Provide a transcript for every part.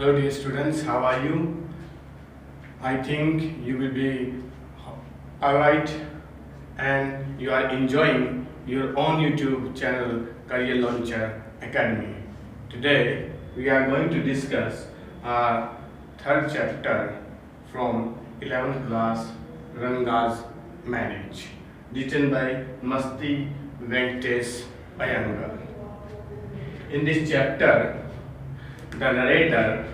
Hello dear students, how are you? I think you will be alright and you are enjoying your own YouTube channel Career Launcher Academy. Today we are going to discuss our third chapter from 11th class Ranga's Marriage, written by Masti Venkatesh Iyengar. In this chapter, the narrator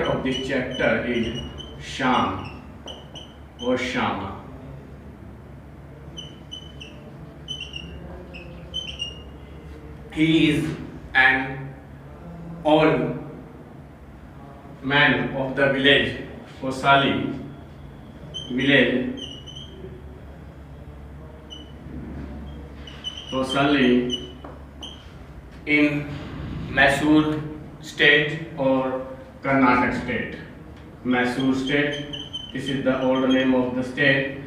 of this chapter is Shyam or Shyama. He is an old man of the village, Osali village, in Mysore state or Karnataka state. Mysore state, this is the old name of the state,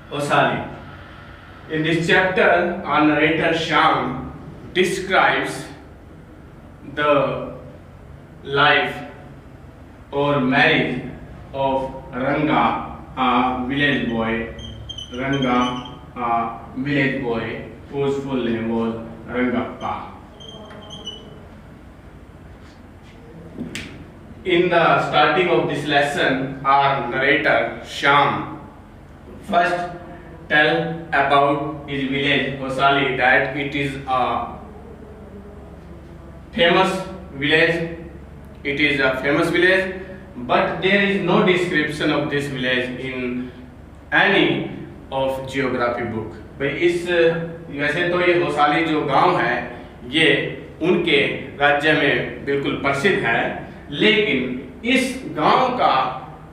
Osali. In this chapter, our narrator Shyam describes the life or marriage of Ranga, a village boy. Ranga, a village boy whose full name was Rangappa. In the starting of this lesson, our narrator Shyam first tell about his village Osali, that it is a famous village. It is a famous village, but there is no description of this village in any of geography book. भाई इस वैसे तो ये होसाली जो गांव है ये उनके राज्य में बिल्कुल प्रसिद्ध है, लेकिन इस गांव का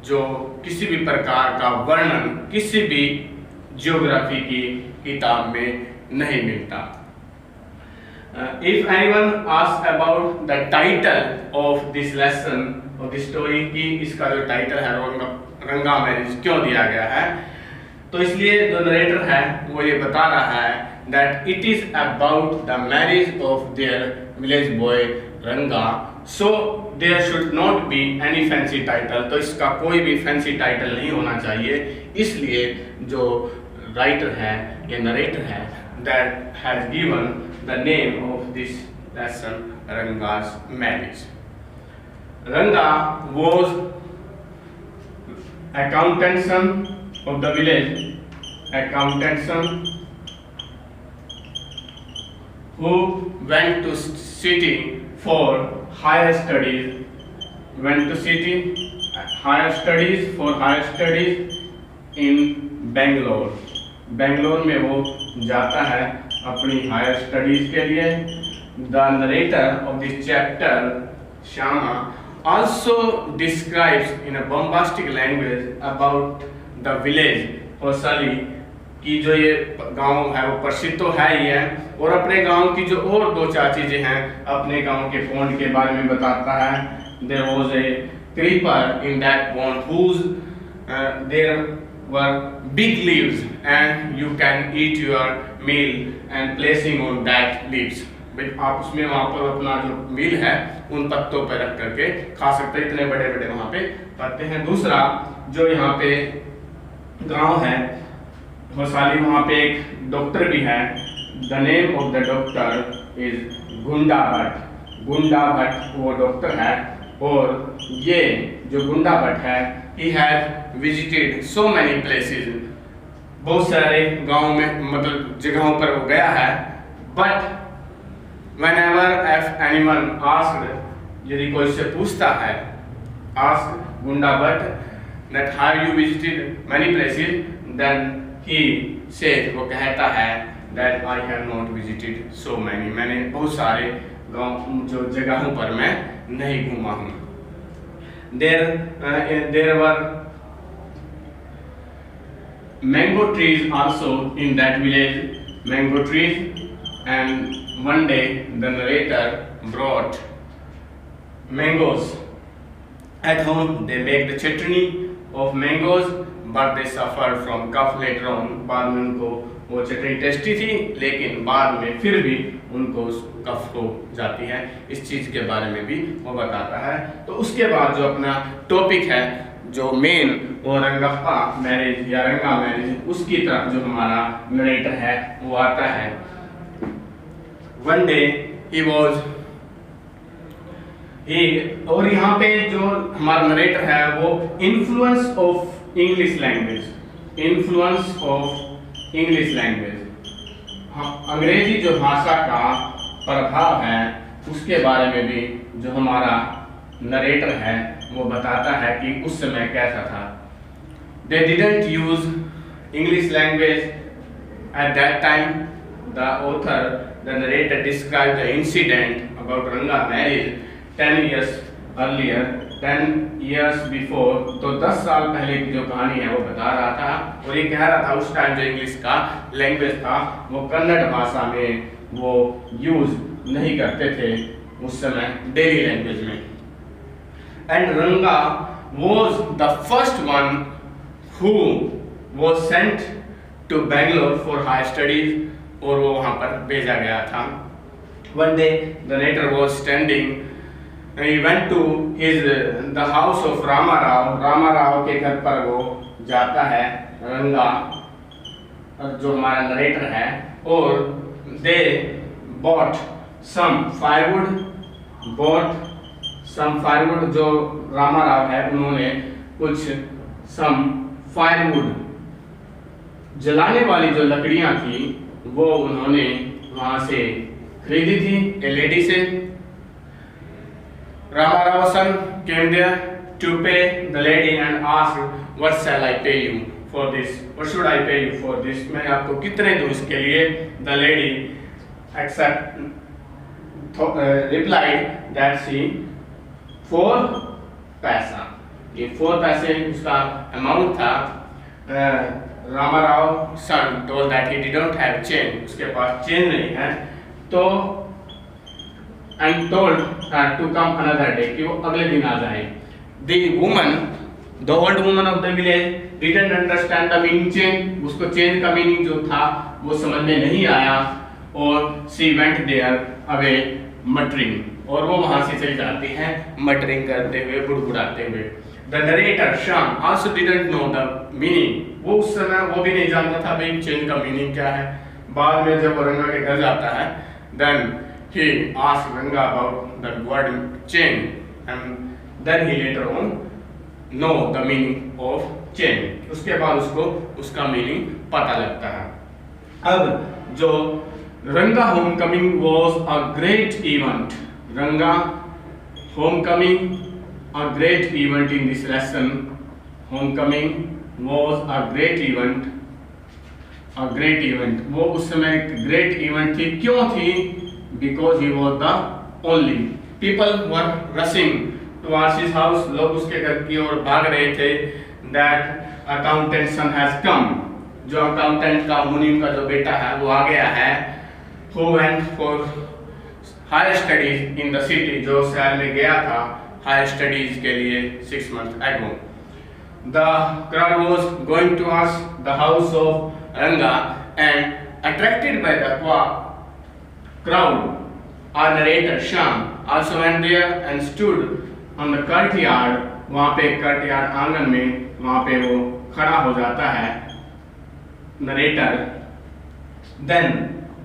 जो किसी भी प्रकार का वर्णन किसी भी ज्योग्राफी की किताब में नहीं मिलता. If anyone asks about the title of this lesson or this story कि इसका जो टाइटल है रंगा मैरिज क्यों दिया गया है, तो इसलिए जो नरेटर है वो ये बता रहा है that it is about the marriage of their village boy Ranga, so there should not be any fancy title. तो इसका कोई भी फैंसी टाइटल नहीं होना चाहिए, इसलिए जो राइटर है या नरेटर है that has given the name of this lesson Ranga's Marriage. Ranga was accountant son of the village, accountant son who went to city for higher studies, for higher studies in Bangalore. Bangalore में वो जाता है अपनी higher studies के लिए. The narrator of this chapter Shyama also describes in a bombastic language about the village Osali की जो ये गांव है वो प्रसिद्ध तो है ही है, और अपने गांव की जो और दो चार चीजें हैं अपने गांव के पॉन्ड के बारे में बताता है. There was a creeper in that pond whose there were big leaves and you can eat your meal and placing on that leaves. भाई आप उसमें वहाँ पर अपना जो मील है उन पत्तों पर रख करके खा सकते हैं, इतने बड़े बड़े वहाँ पे पत्ते हैं. दूसरा जो यहाँ पे गांव है होसाली, वहाँ पे एक डॉक्टर भी है. The name of the doctor is गुंडा भट्ट. गुंडा भट्ट वो डॉक्टर है, और ये जो गुंडा भट्ट है he has visited so many places, बहुत सारे गांव में मतलब जगहों पर वो गया है. But whenever if anyone asked, यदि कोई से पूछता है, ask गुंडा Bhatt that have you visited many places, then he says, वो कहता है that I have not visited so many, मैंने बहुत सारे गांव जो जगहों पर मैं नहीं घूमा हूँ. There were mango trees also in that village, mango trees, and one day the narrator brought mangoes at home. They make the chutney of mangoes, but they suffered from cough later on. बाद में उनको वो चटनी tasty थी, लेकिन बाद में फिर भी उनको कफ हो जाती है। इस चीज़ के बारे में भी वो बताता है। तो उसके बाद जो अपना टॉपिक है जो मेन, वो रंगप्पा मैरिज या रंगा मैरिज, उसकी तरफ जो हमारा नरेटर है वो आता है। वन डे ही वॉज और यहाँ पे जो हमारा नरेटर है वो influence of English language, influence of English language, अंग्रेजी जो भाषा का प्रभाव है उसके बारे में भी जो हमारा नरेटर है वो बताता है कि उस समय कैसा था। They didn't use English language at that time. The author, the narrator, described the incident about Ranga marriage 10 years earlier, 10 years before. तो 10 साल पहले की जो कहानी है वो बता रहा था, और ये कह रहा था उस टाइम जो इंग्लिश का लैंग्वेज था वो कन्नड़ भाषा में वो यूज नहीं करते थे उस समय डेली लैंग्वेज में। And Ranga was the first one who was sent to Bangalore for higher studies, और वो वहाँ पर भेजा गया था। One day the narrator was standing and he went to the house of Rama Rao. Rama Rao के घर पर वो जाता है रंगा, जो हमारा नरेटर है, और they bought some firewood, जो रामा राव है उन्होंने कुछ some firewood, जलाने वाली जो लकड़ियां थी वो उन्होंने वहां से खरीदी थी ए लेडी से। रामा राव सन came there to pay the lady and asked, what shall I pay you for this? What should I pay you for this? मैं आपको कितने दूं इसके लिए? The lady replied that she 4 पैसा, ये 4 पैसे उसका अमाउंट था। रामा राव सन told that he didn't have change, उसके पास चेंज नहीं है, तो and told to come another day, कि वो अगले दिन आ जाए। The old woman of the village didn't understand the meaning change, उसको चेंज का मीनिंग जो था वो समझ में नहीं आया, और she went there away muttering, और वो वहां से चली जाती है मटरिंग करते हुए, बुड़बुड़ाते हुए। The narrator Shyam also didn't know the meaning, वो उस समय वो भी नहीं जानता था भाई चेंज का मीनिंग क्या है। बाद में जब वो रंगा के घर जाता है, then he asked Ranga about the word change, and then he later on know the meaning of change, उसके बाद उसको उसका मीनिंग पता लगता है। अब जो रंगा Homecoming was a great event, Ranga homecoming, a great event in this lesson. Homecoming was a great event, a great event. वो उस समय great event थी, क्यों थी? Because he was the only. People were rushing towards his house, लोग उसके घर की ओर भाग रहे थे। That accountant son has come, जो अकाउंटेंट का मुनीम का जो बेटा है वो आ गया है। Who went for higher studies in the city, जो शहर में गया था higher studies के लिए 6 months ago. The crowd was going towards the house of Ranga, and attracted by the crowd, our narrator Shyam also went there and stood on the courtyard. वहाँ पे courtyard आंगन में वहाँ पे वो खड़ा हो जाता है narrator. Then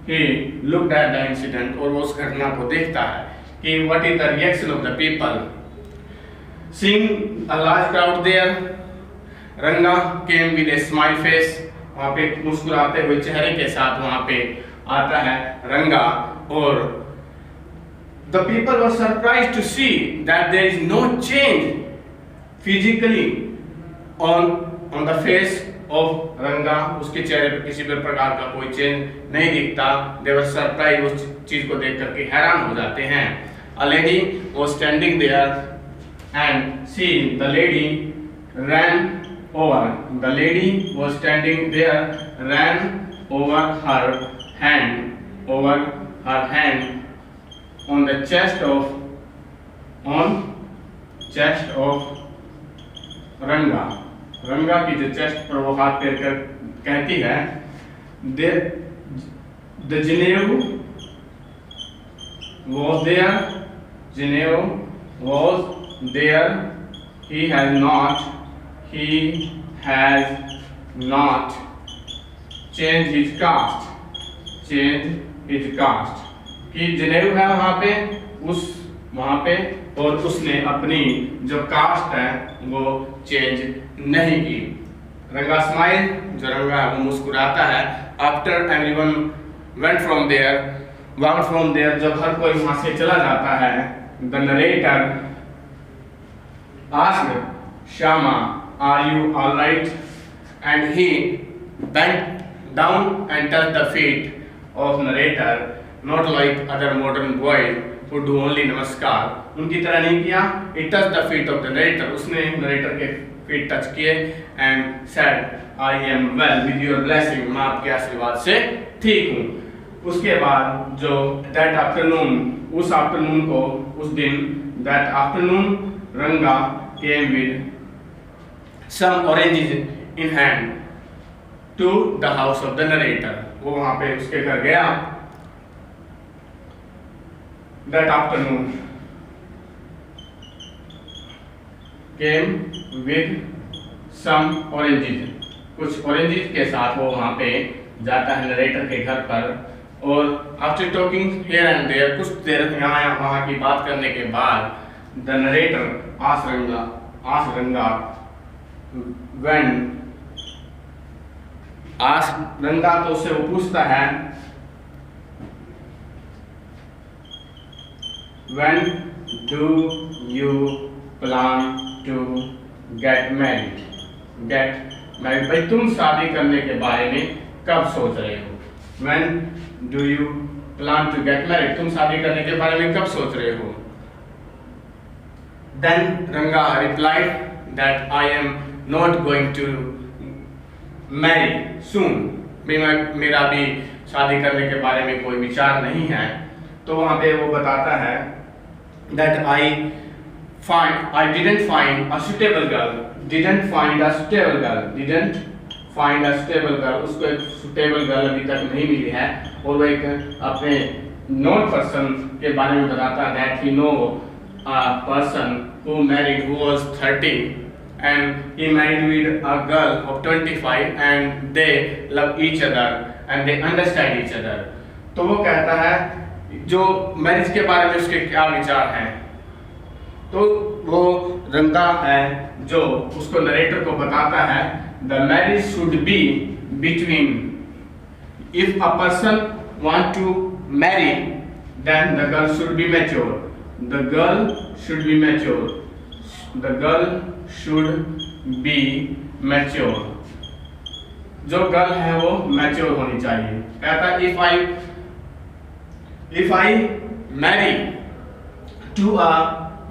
he looked at the incident, और वो उस घटना को देखता है कि what is the reaction of the people. Seeing a large crowd there, Ranga came with a smile face, वहाँ पे मुस्कुराते हुए चेहरे के साथ वहाँ पे आता है रंगा, और the people were surprised to see that there is no change physically on the face of Ranga, उसके चेहरे पर किसी भी प्रकार का कोई चेंज नहीं दिखता। They were surprised, उस चीज को देख करके हैरान हो जाते हैं। A lady was standing there and she, the lady ran over. The lady was standing there, ran over her hand on the chest of Ranga. रंगा की जो चेस्ट पर वो हाथ फेर कर कहती है The Geneve was there. Geneve was there. He has not changed his caste. कि जनेऊ है वहाँ पे और उसने अपनी जो कास्ट है वो चेंज नहीं की। रंगा स्माइल, जो रंगा है वो मुस्कुराता है। After everyone went from there, जब हर कोई वहां से चला जाता है, the narrator asked Shyama are you alright, and he bent down and touch the feet of narrator, not like other modern boys who do only नमस्कार। उनकी तरह नहीं किया। It touched the feet of the narrator, उसने narrator के feet touch किए and said I am well with your blessing, मैं आपके आशीर्वाद से ठीक हूँ। उसके बाद जो that afternoon, उस आफ्टरनून को, उस दिन that afternoon रंगा came with some oranges in hand to the house of the narrator, वो वहाँ पे उसके घर गया। That afternoon came with some oranges, कुछ oranges के साथ वो वहाँ पे जाता है नरेटर के घर पर, और after talking here and there, कुछ देर यहाँ वहाँ की बात करने के बाद the narrator asked रंगा तो उससे वो पूछता है when do you plan to get married? भाई तुम शादी करने के बारे में कब सोच रहे हो? When do you plan to get married? तुम शादी करने के बारे में कब सोच रहे हो? Then Ranga replied that I am not going to marry soon. मेरा भी शादी करने के बारे में कोई विचार नहीं है। तो वहाँ पे वो बताता है that I didn't find a suitable girl, उसको एक suitable girl अभी तक नहीं मिली है। और वो एक अपने known person के बारे में बताता है that he know a person who was 30 and he married with a girl of 25 and they love each other and they understand each other। तो वो कहता है जो मैरिज के बारे में उसके क्या विचार हैं। तो वो रंगा है जो उसको नरेटर को बताता है the marriage should be between, if a person want to marry then the girl should be mature, the girl should be mature, जो गर्ल है वो मैच्योर होनी चाहिए। कहता if I marry to a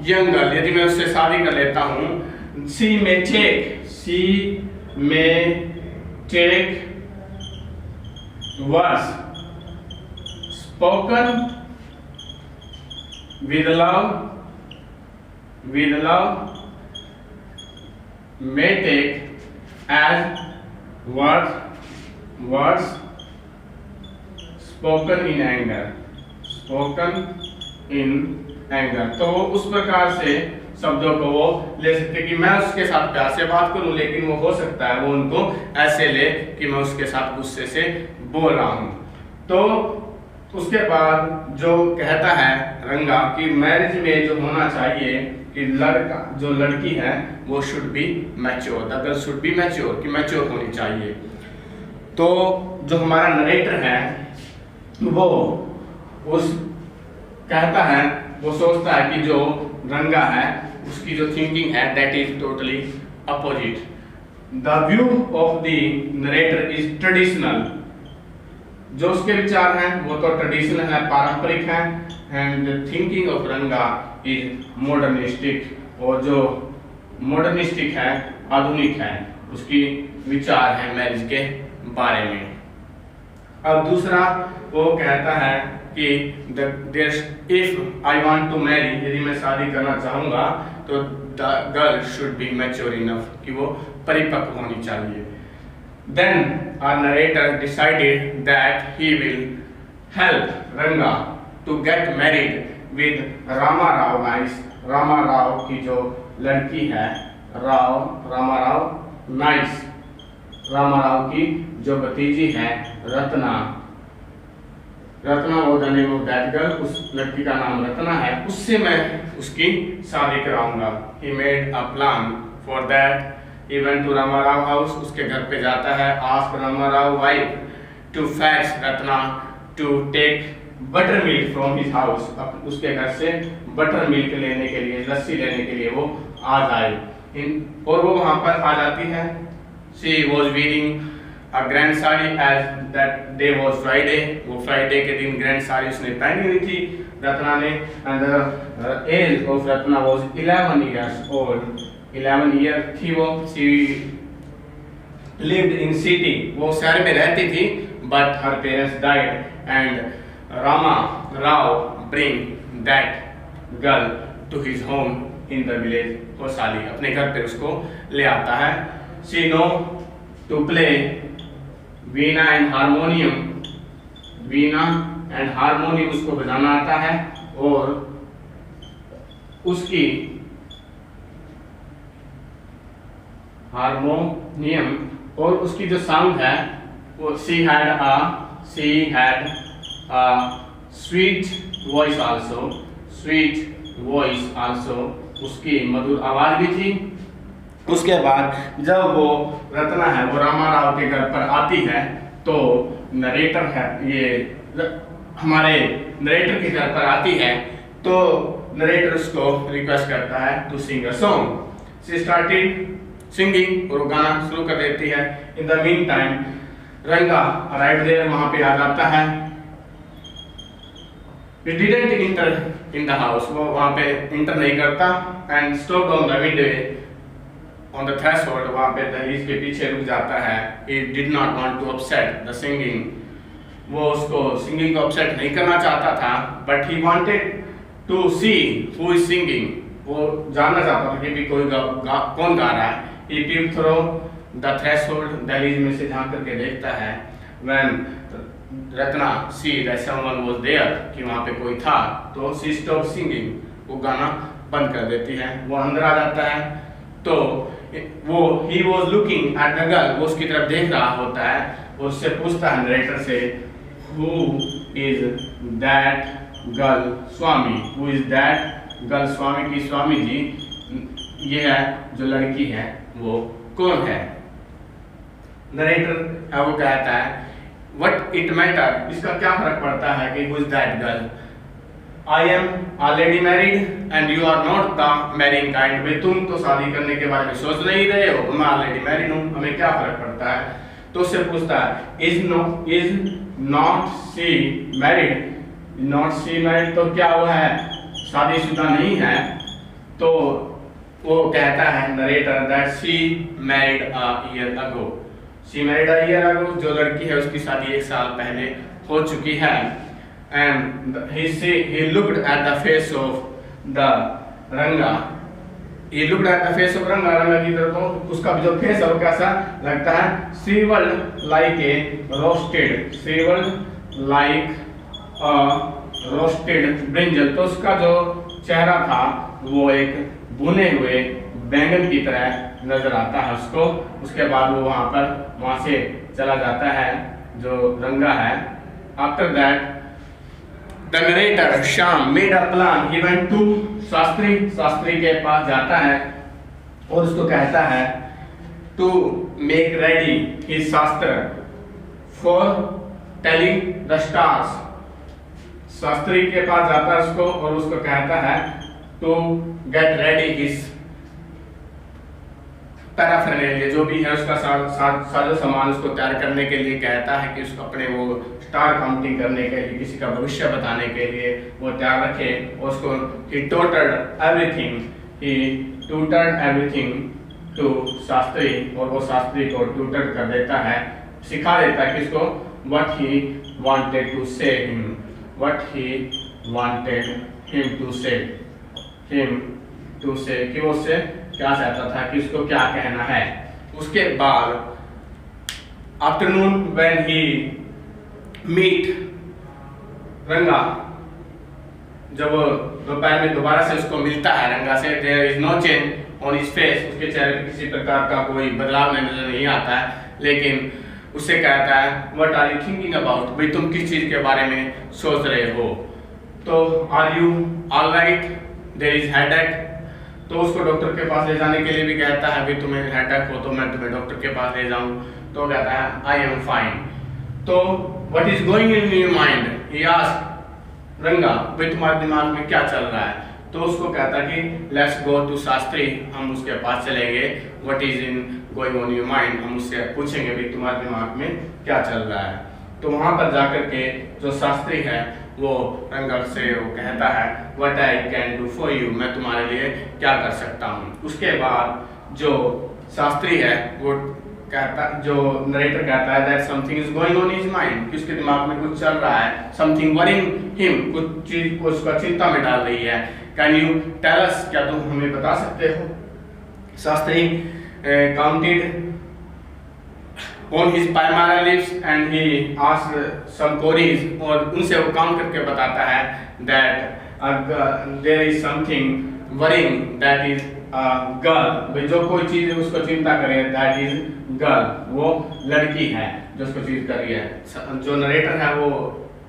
young girl, यदि मैं उससे शादी कर लेता हूँ, she may take words spoken with love, may take as words spoken in anger, तो वो उस प्रकार से शब्दों को वो ले सकते कि मैं उसके साथ प्यार से बात करूं, लेकिन वो हो सकता है वो उनको ऐसे ले कि मैं उसके साथ गुस्से से बोल रहा हूं। तो उसके बाद जो कहता है रंगा कि मैरिज में जो होना चाहिए कि लड़का जो लड़की है वो should be mature, the girl should be mature, कि मैच्योर होनी चाहिए। तो जो हमारा नरेटर है वो कहता है, वो सोचता है कि जो रंगा है उसकी जो थिंकिंग है that is totally opposite. The view of the narrator is traditional, जो उसके विचार हैं वो तो ट्रेडिशनल है, पारंपरिक है, एंड द थिंकिंग ऑफ रंगा इज मॉडर्निस्टिक, और जो मॉडर्निस्टिक है, आधुनिक है, उसकी विचार है मैरिज के बारे में। अब दूसरा वो कहता है कि if I want to marry, यदि मैं शादी करना चाहूँगा तो the girl should be mature enough, कि वो परिपक्व होनी चाहिए। Then our narrator decided that he will help Ranga to get married with Rama Rao Nice. Rama Rao की जो लड़की है Rama Rao Nice, Rama Rao की जो भतीजी है रत्ना वो the name of that girl, उस लड़की का नाम रत्ना है, उससे मैं उसकी शादी कराऊंगा। He made a plan for that. He went to Rama Rao house, उसके घर पे जाता है। Ask Rama Rao wife to fetch Ratna to take buttermilk from his house. उसके घर से बटर मिल्क लेने के लिए, लस्सी लेने के लिए वो आ जाए। और वो वहां पर आ जाती है। She was wearing a grand sari as that day was Friday. वो Friday के दिन grand sari उसने पहनी हुई थी रत्ना ने। And the age of Ratna was 11 years old. 11 year थी वो। She lived in city. वो शहर में रहती थी, but her parents died. And Rama Rao bring that girl to his home in the village. कोसाली अपने घर पे उसको ले आता है। She know to play Veena and harmonium. Veena and harmonium उसको बजाना आता है। और उसकी हारमोनियम और उसकी जो साउंड है वो she had a sweet voice also, उसकी मधुर आवाज भी थी। उसके बाद जब वो रत्ना है वो रामा राव के घर पर आती है तो नरेटर है, ये हमारे नरेटर के घर पर आती है तो नरेटर उसको रिक्वेस्ट करता है to sing a song. She started singing और वो गाना शुरू कर देती है। In the meantime Ranga arrive there, वहां पे आ जाता है। He didn't enter in the house, वो वहां पे इंटर नहीं करता। And stopped on the window on the threshold, वहां पे दहलीज के पीछे रुक जाता है। He did not want to upset the singing, वो उसको सिंगिंग को अपसेट नहीं करना चाहता था। But he wanted to see who is singing, वो जानना चाहता था कि भी कोई कौन गा रहा है। He peeped through the threshold, दहलीज में से झांक करके देखता है। When Ratna C that someone was there, कि वहाँ पे कोई था, तो she stopped singing, वो गाना बंद कर देती है। वो अंदर आ जाता है तो वो he was looking at the girl, वो उसकी तरफ देख रहा होता है। वो उससे पूछता है नरेटर से who is that girl Swami, who is that girl स्वामी की स्वामी जी ये है जो लड़की है वो कौन है। नरेटर है वो कहता है What it matter, इसका क्या फर्क पड़ता है कि who is that girl? I am already married and you are not the marrying kind. भाई तुम तो शादी करने के बारे में सोच नहीं रहे हो, मैं already married हूँ, हमें क्या फर्क पड़ता है। तो उससे पूछता है is not she married? Not she married तो क्या वो है शादीशुदा नहीं है। तो वो कहता है narrator that she married a year ago. She married a year ago, जो लड़की है उसकी शादी 1 साल पहले हो चुकी है। And he looked at the face of the Ranga. He looked at the face of Ranga, रंगा की तरफ तो उसका जो फेस है वो कैसा लगता है shriveled like a roasted, shriveled like a roasted brinjal। तो उसका जो चेहरा था वो एक भुने हुए बैंगन की तरह नजर आता है उसको। उसके बाद वो वहां से चला जाता है जो रंगा है। After that the narrator Shyam made a plan, he went to Shastri के पास जाता है और उसको कहता है to make ready his shastra for telling the stars. Shastri के पास जाता है उसको और उसको कहता है to get ready his paraphernalia, जो भी है उसका साजो सामान उसको तैयार करने के लिए कहता है कि उसको अपने वो स्टार काउंटिंग करने के लिए, किसी का भविष्य बताने के लिए वो तैयार रखे। उसको he tutored everything to Shastri, और वो शास्त्री को ट्यूटर कर देता है, सिखा देता है कि इसको what he wanted to say him to say कि वो उससे क्या चाहता था कि उसको क्या कहना है। उसके बाद आफ्टरनून व्हेन ही मीट रंगा, जब दोपहर में दोबारा से उसको मिलता है रंगा से, there is no change on his face, उसके चेहरे पर किसी प्रकार का कोई बदलाव नजर नहीं आता है, लेकिन उससे कहता है what are you thinking about, भाई तुम किस चीज के बारे में सोच रहे हो। तो are you all right, there is headache, तो उसको डॉक्टर के पास ले जाने के लिए भी कहता है, भाई तुम्हें हेडेक हो तो मैं तुम्हें डॉक्टर के पास ले जाऊं, तो कहता है आई एम फाइन। तो what is going in your mind, he asked रंगा, भाई तुम्हारे दिमाग में क्या चल रहा है। तो उसको कहता है कि लेट्स गो टू शास्त्री, हम उसके पास चलेंगे, what is in going on your mind, हम उससे पूछेंगे भाई तुम्हारे दिमाग में क्या चल रहा है। तो वहां पर जाकर के जो शास्त्री है वो रंगा से वो कहता है what I can do for you, मैं तुम्हारे लिए क्या कर सकता हूँ। उसके बाद जो शास्त्री है वो कहता, जो नरेटर कहता है that something is going on his mind, कि उसके दिमाग में कुछ चल रहा है, समथिंग वरिंग हिम, कुछ चीज को उसका चिंता में डाल रही है। कैन यू टेल अस, क्या तुम हमें बता सकते हो। Shastri counted on his palmar lips and he asked some queries, और उनसे वो काउंट करके बताता है that there is something worrying, that is girl, भाई जो कोई चीज उसको चिंता करे, that is girl, वो लड़की है जो उसको चीज कर रही है। जो नरेटर है वो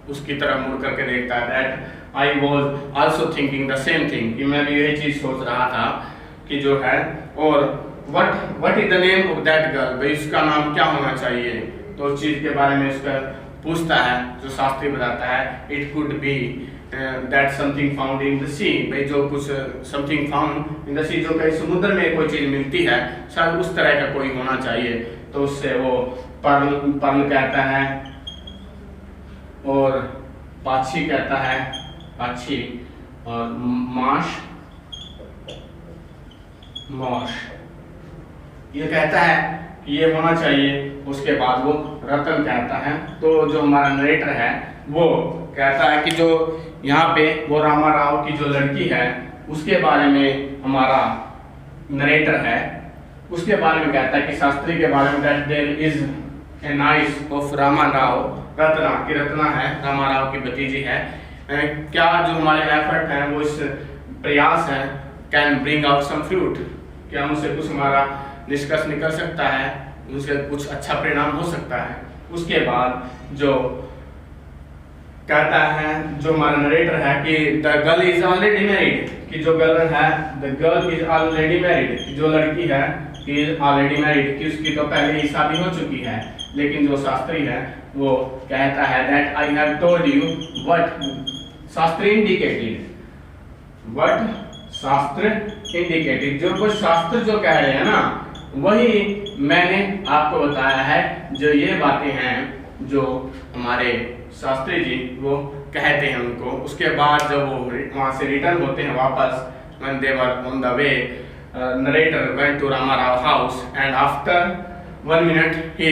उसकी तरफ मुड़ करके देखता है that I was also thinking the same thing, कि मैं भी यही चीज सोच रहा था कि जो है, और what is the name of that girl, भाई उसका नाम क्या होना चाहिए। तो उस चीज के बारे में उसका पूछता है, जो शास्त्री बताता है it could be that something found in the sea, भाई जो कुछ something found in the sea, जो कहीं समुद्र में कोई चीज मिलती है, शायद उस तरह का कोई होना चाहिए। तो उससे वो पर्ल कहता है और पाछी कहता है, पाछी, और माश ये कहता है कि ये होना चाहिए। उसके बाद वो रतन कहता है। तो जो हमारा नरेटर है वो कहता है कि जो यहाँ पे वो रामा राव की जो लड़की है उसके बारे में हमारा नरेटर है, उसके बारे में कहता है कि शास्त्री के बारे में that there is a niece of Rama Rao, Ratna की रत्ना है, रामा राव की भतीजी है। क्या जो हमारे एफर्ट हैं वो इस प्रयास है can bring out some fruit, क्या उनसे कुछ हमारा निष्कर्ष निकल सकता है, उनसे कुछ अच्छा परिणाम हो सकता है। उसके बाद जो कहता है जो हमारा नरेटर है कि the girl is already married, कि जो गर्ल है the girl is already married, कि जो लड़की है इज ऑलरेडी मैरिड, कि उसकी तो पहले ही शादी हो चुकी है। लेकिन जो शास्त्री है वो कहता है that I have told you what Shastri indicated, what शास्त्र इंडिकेटेड, जो कुछ शास्त्र जो कह रहे हैं ना वही मैंने आपको बताया है, जो ये बातें हैं जो हमारे शास्त्री जी वो कहते हैं उनको। उसके बाद जब वो वहाँ से रिटर्न होते हैं वापस, when they were on the way, narrator went to Rama Rao house and after 1 minute he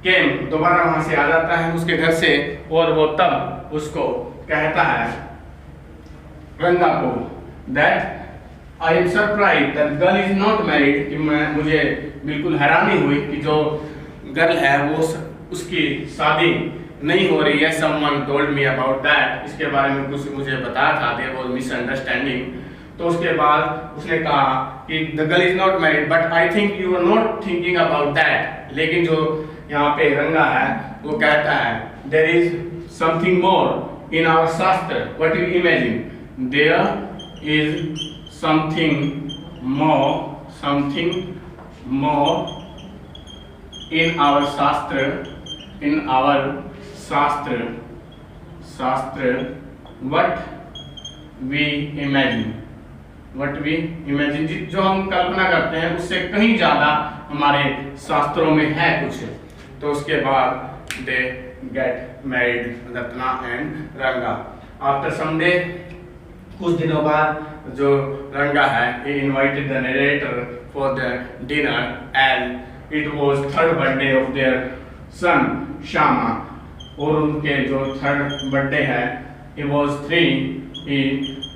came, दोबारा वहाँ से आ जाता है उसके घर से, और वो तब उसको कहता है रंगा को that I am surprised that girl is not married, कि मुझे बिल्कुल हैरानी हुई कि जो गर्ल है वो उसकी शादी नहीं हो रही है। Someone told me about that, इसके बारे में कुछ मुझे बताया था, there was misunderstanding। तो उसके बाद उसने कहा कि the girl is not married but I think you are not thinking about that, लेकिन जो यहाँ पे रंगा है वो कहता है there is something more in our shastra, what do you imagine, there is something more in our shastra, what we imagine, जो हम कल्पना करते हैं उससे कहीं ज्यादा हमारे शास्त्रों में है कुछ। तो उसके बाद they get married, Ratna and रंगा। आफ्टर सम डे, कुछ दिनों बाद जो रंगा है he invited the narrator for the dinner and it was third birthday of their son Shama, और उनके जो थर्ड बर्थडे है he was 3, he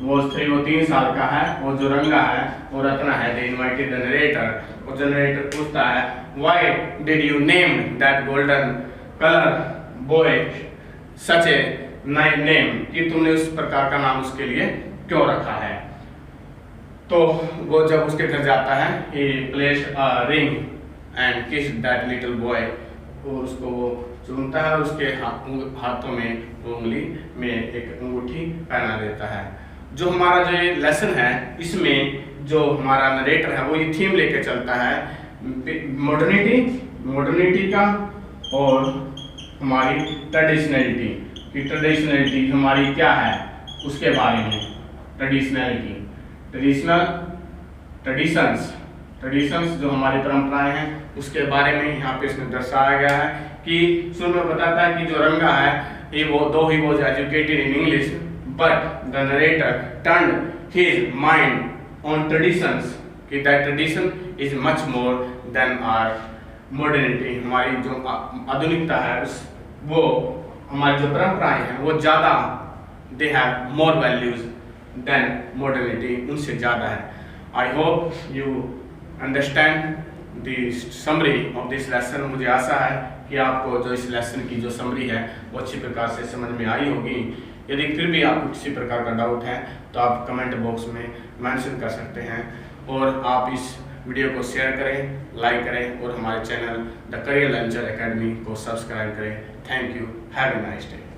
वो 3 साल का है, वो जो रंगा है वो रत्ना है। दे इनवाइटेड द नरेटर, वो जनरेटर पूछता है why did you name that golden colour boy such a name, कि तुमने उस प्रकार का नाम उसके लिए क्यों रखा है। तो वो जब उसके घर जाता है, he placed a ring and kissed that little boy, और उसको वो चूमता है, उसके हाथों में उंगली में एक अंगूठी पहना देता है। जो हमारा जो ये लेसन है, इसमें जो हमारा नरेटर है वो ये थीम लेके चलता है मॉडर्निटी का और हमारी ट्रेडिशनलिटी की। ट्रेडिशनलिटी हमारी क्या है उसके बारे में, ट्रेडिशंस जो हमारी परंपराएं हैं उसके बारे में यहाँ पे इसमें दर्शाया गया है। कि शुरू में बताता है कि जो रंगा है he was educated in English, but the narrator turned his mind on traditions, कि that tradition is much more than our modernity। हमारी जो आधुनिकता है उस वो हमारी जो परंपराएं हैं वो ज़्यादा they have more values than modernity, उनसे ज़्यादा है। I hope you understand the summary of this lesson। मुझे आशा है कि आपको जो इस लेसन की जो समरी है वो अच्छी प्रकार से समझ में आई होगी। यदि फिर भी आपको किसी प्रकार का डाउट है तो आप कमेंट बॉक्स में मेंशन कर सकते हैं, और आप इस वीडियो को शेयर करें, लाइक करें और हमारे channel the career launcher academy को सब्सक्राइब करें। Thank you, have a nice day.